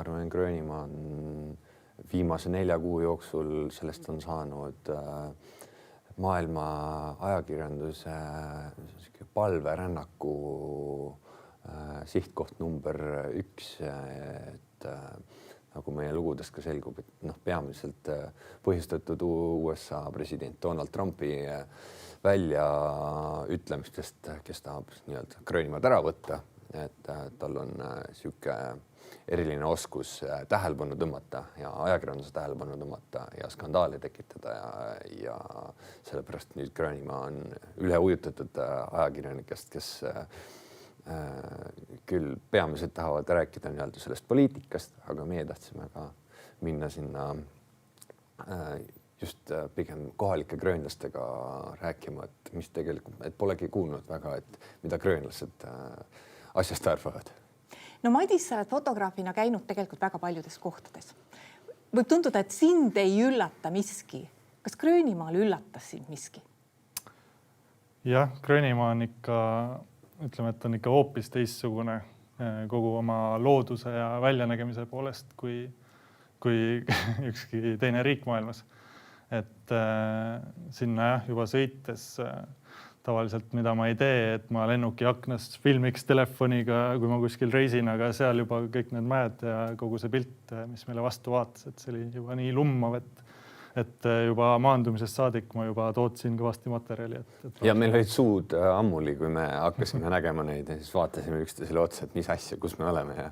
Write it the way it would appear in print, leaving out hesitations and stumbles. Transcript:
ma arvan, Gröönimaa on viimase 4 kuu jooksul sellest on saanud maailma ajakirjanduse palverännaku sihtkoht number 1, et nagu meie lugudest ka selgub, et peamiselt põhjustatud USA president Donald Trumpi väljaütlemistest, kes tahab nii-öelda Gröönimaad ära võtta, et tal on sihuke eriline oskus tähelepanu tõmmata ja ajakirjanduse tähelepanu tõmmata ja skandaali tekitada ja sellepärast nüüd Gröönimaa on üle ujutatud ajakirjanikest, kes küll peamiselt tahavad rääkida nii-öelda sellest poliitikast, aga meie tahtsime ka minna sinna just pigem kohalike gröönlastega rääkima, et mis tegelikult, et polegi kuulnud väga, et mida gröönlased asjast arvavad. No Madis, sa oled fotograafina käinud tegelikult väga paljudes kohtades. Võib tunduda, et sind ei üllata miski. Kas Gröönimaal üllatas sind miski? Jah, Gröönimaa on ikka, ütleme, et on ikka hoopis teistsugune kogu oma looduse ja väljanägemise poolest kui ükski teine riik maailmas. Et sinna juba sõites tavaliselt, mida ma ei tee, et ma lennuki aknast filmiks telefoniga, kui ma kuskil reisin, aga seal juba kõik need mäed ja kogu see pilt, mis meile vastu vaatas, et see oli juba nii lummav, et juba maandumisest saadik ma juba tootsin kõvasti materjali. Ja meil olid suud ammuli, kui me hakkasime nägema neid ja siis vaatasime üksteisele otsa, et mis asja, kus me oleme ja